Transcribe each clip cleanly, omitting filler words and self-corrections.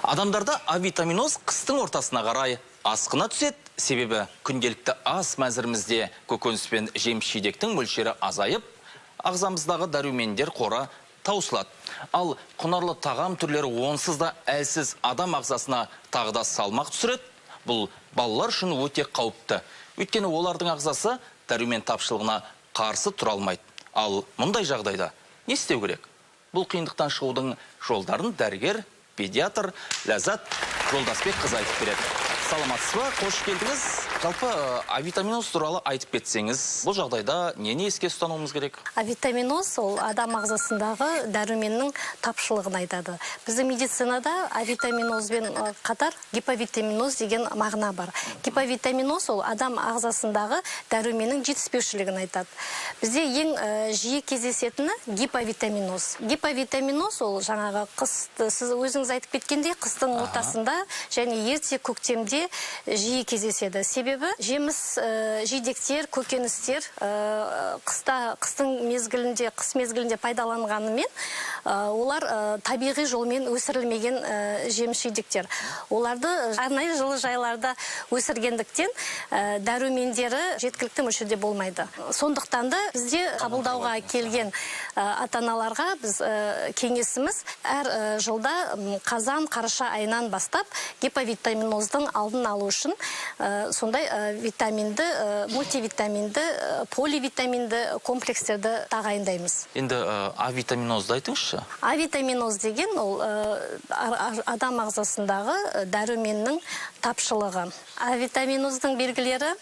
Адамдарда авитаминоз қыстың ортасына қарай асқына түседі, себебі күнделікті ас мәзірімізде көкөніс пен жеміс-жидектің мөлшері азайып, ағзамыздағы дәрумендер қоры таусылады. Ал құнарлы тағам түрлері онсыз да әлсіз адам ағзасына тағы да салмақ түсіреді. Бұл балалар үшін өте қауіпті. Өйткені олардың ағзасы дәрумен тапшылығына қарсы тұра алмайды. Ал мұндай жағдайда не істеу керек? Бұл қиындықтан шығудың жолдарын дәрігер, педиатр Ләззат Жолдасбек қызы айтып береді. Саламатсыз ба? Қош келдіңіз. Жалпы авитаминоз туралы айтып кетсеңіз, бұл жағдайда нені еске ұстануымыз керек? Авитаминоз ол адам ағзасындағы дәруменнің тапшылығын айтады. Біздің медицинада авитаминозбен қатар гиповитаминоз деген мағына бар. Гиповитаминоз ол адам ағзасындағы дәруменнің жетіспеушілігін айтады. Бізде ең жиі кездесетіні гиповитаминоз. Гиповитаминоз ол жаңағы қысты, сіз өзіңіз айтып кеткендей, қыстың ортасында және ерте көктемде жиі кездеседі. Себебі жеміс жидектер, көкөністер қыстың мезгілінде, қыс мезгілінде пайдаланғанымен, олар табиғи жолмен өсірілмеген жеміс жидектер. Оларды арнайы жылыжайларда өсіргендіктен дәрумендері жеткілікті мөлшерде болмайды. Сондықтан да бізде қабылдауға келген ата-аналарға біз кеңесіміз әр жылда қазан-қараша айынан бастап гиповитаминоздың алдын алу үшін сондай витаминді, мультивитаминді, поливитаминді комплекстерді тағайындаймыз. Енді авитаминозды айтыңызшы? Авитаминоз деген ол адам ағзасындағы дәруменнің тапшылығы. Авитаминоздың белгілері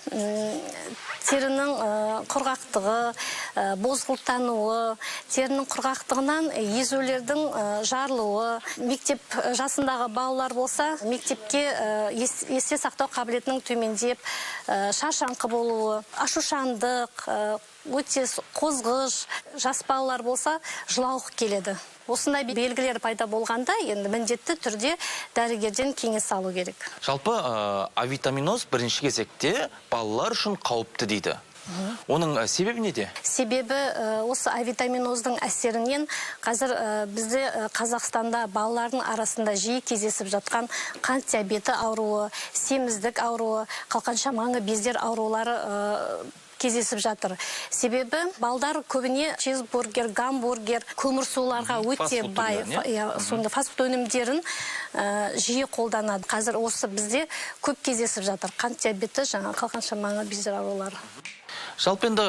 терінің құрғақтығы, бозғылтануы, терінің құрғақтығынан езулердің жарылуы, мектеп жасындағы балалар болса, мектепке есте сақтау қабілетінің төмендеп, шаршаңқы болуы, ашушаңдық, өте қозғыш, жас балалар болса, жылауық келеді. Осындай белгілер пайда болғанда, енді міндетті түрде дәрігерден кеңес алу керек. Жалпы авитаминоз бірінші кезекте балалар үшін қауіпті дейді. Оның себебі неде? Себебі осы авитаминоздың әсерінен қазір бізде Қазақстанда балалардың арасында жиі кездесіп жатқан қант диабеті ауруы, семіздік ауруы, қалқанша маңы бездер аурулары кездесіп жатыр. Себебі балдар көбіне чизбургер, гамбургер, көмірсуларға өте бай, сонда фастфуд өнімдерін жиі қолданады. Қазір осы бізде көп кездесіп жатыр. Қант диабеті, жаңа қалқанша маңы бездер аурулары. Жалпы енді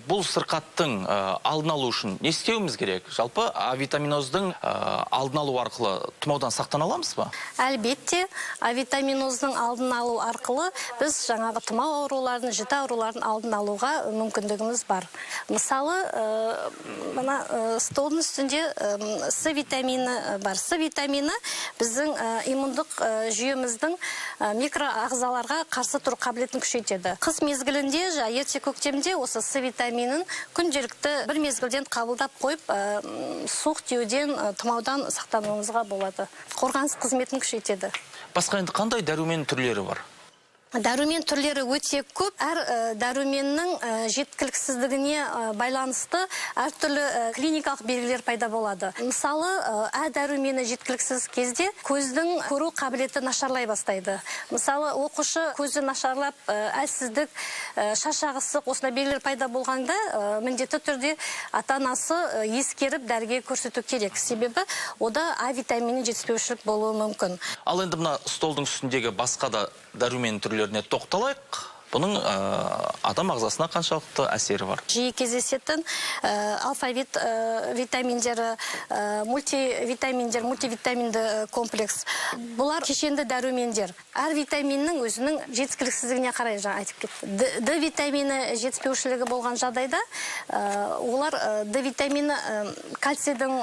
бұл сырқаттың алдын алу үшін не істеуіміз керек? Жалпы авитаминоздың алдын алу арқылы тұмаудан сақтана аламыз ба? Әлбетте, авитаминоздың алдын алу арқылы біз жаңағы тұмау ауруларын, жіті ауруларын алдын алуға мүмкіндігіміз бар. Мысалы, мына столдың үстінде С витамині бар. С витамині біздің иммундық жүйеміздің микроағзаларға қарсы тұру қабілетін күшейтеді. Қыс мезгілінде, ерте көктемде осы С витаминін күнделікті бір мезгілден қабылдап қойып, суық тиюден, тұмаудан сақтануымызға болады. Қорғаныс қызметін күшейтеді. Басқа енді қандай дәрумен түрлері бар? Дәрумен түрлері өте көп. Әр дәруменнің жеткіліксіздігіне байланысты әртүрлі клиникалық белгілер пайда болады. Мысалы, дәрумені жеткіліксіз кезде көздің көру қабілеті нашарлай бастайды. Мысалы, оқушы көзі нашарлап, әлсіздік, шаршағысық, осындай белгілер пайда болғанда, міндетті түрде ата-анасы ескеріп дәрігерге көрсету керек. Себебі ода витаминнің жетіспеушілік болуы мүмкін. Ал енді мына столдың үстіндегі басқа да дәрумен түрлеріне тоқталайық. Бұның адам ағзасына қаншалықты әсері бар? Жиі кездесетін алфавит витаминдері, мультивитаминдер, мультивитаминді комплекс. Бұлар кешенді дәрумендер. Әр витаминнің өзінің жетіспеушілігіне қарай жаңа айтып кетті. Д витамині жетіспеушілігі болған жағдайда, олар Д витамині кальцийдің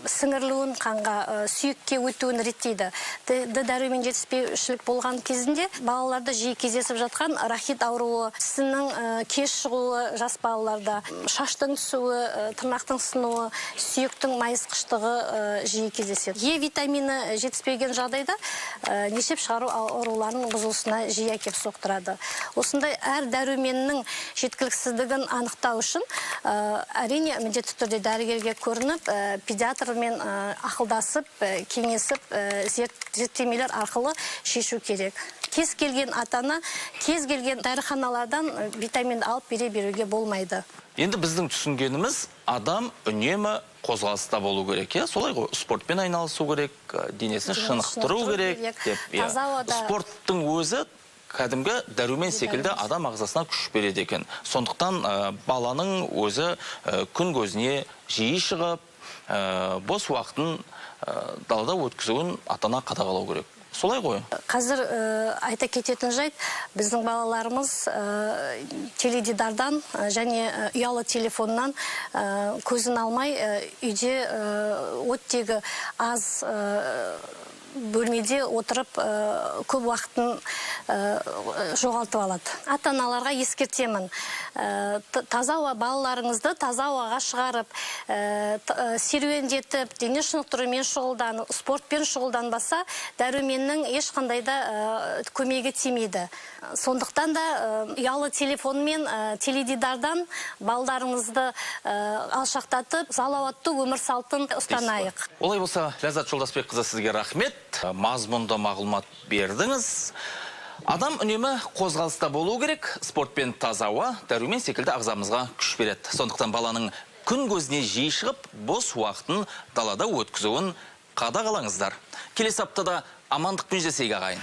сіңірілуін қанға, сүйекке өтуін реттейді. Д дәрумен жетіспеушілік болған кезінде балаларда жиі кездесіп жатқан рахит ауруы, тісінің кеш шығуы жас балаларда, шаштың түсуі, тырнақтың сынуы, сүйектің майысқыштығы жиі кездеседі. Е витамині жетіспеген жағдайда несеп шығару ауруларының бұзылысына жиі әкеп соқтырады. Осындай әр дәруменнің жеткіліксіздігін анықтау үшін әрине міндетті түрде дәрігерге көрініп, педиатрмен ақылдасып, кеңесіп, зерттемелер арқылы шешу керек. Кез келген атана, кез келген дәріханалардан витамин алып беруге болмайды. Енді біздің түсінгеніміз, адам үнемі қозғалыста болу керек, солай ғой, спортпен айналысу керек, денесін шынықтыру керек деп. Спорттың өзі кәдімгі дәрумен секілді адам ағзасына күш береді екен. Сондықтан баланың өзі күн көзіне жиі шығып, бос уақытын далада өткізуін атана қадағалау керек. Солай ғой. Қазір айта кететін жайт, біздің балаларымыз теледидардан және ұялы телефоннан көзін алмай үйде оттегі аз бөлмеде отырып көп уақытын жоғалтып алады. Ата-аналарға ескертемін. Таза ауа балаларыңызды таза ауаға шығарып, серуендетіп, дене шынықтырумен шұғылданып, спортпен шұғылданбаса, дәруменнің ешқандай да көмегі тимейді. Сондықтан да ұялы телефон мен теледидардан балаларыңызды алшақтатып, салауатты өмір салтын ұстанайық. Олай болса, Ләззат Жолдасбекқызы, сізге рахмет. Мазмұнды мағлұмат бердіңіз. Адам үнемі қозғалыста болу керек, спортпен таза ауа, дәрумен секілді ағзамызға күш береді. Сондықтан баланың күн көзіне жиі шығып, бос уақытын далада өткізуін қадағалаңыздар. Келесі аптада амандықпен жесейік ағайын.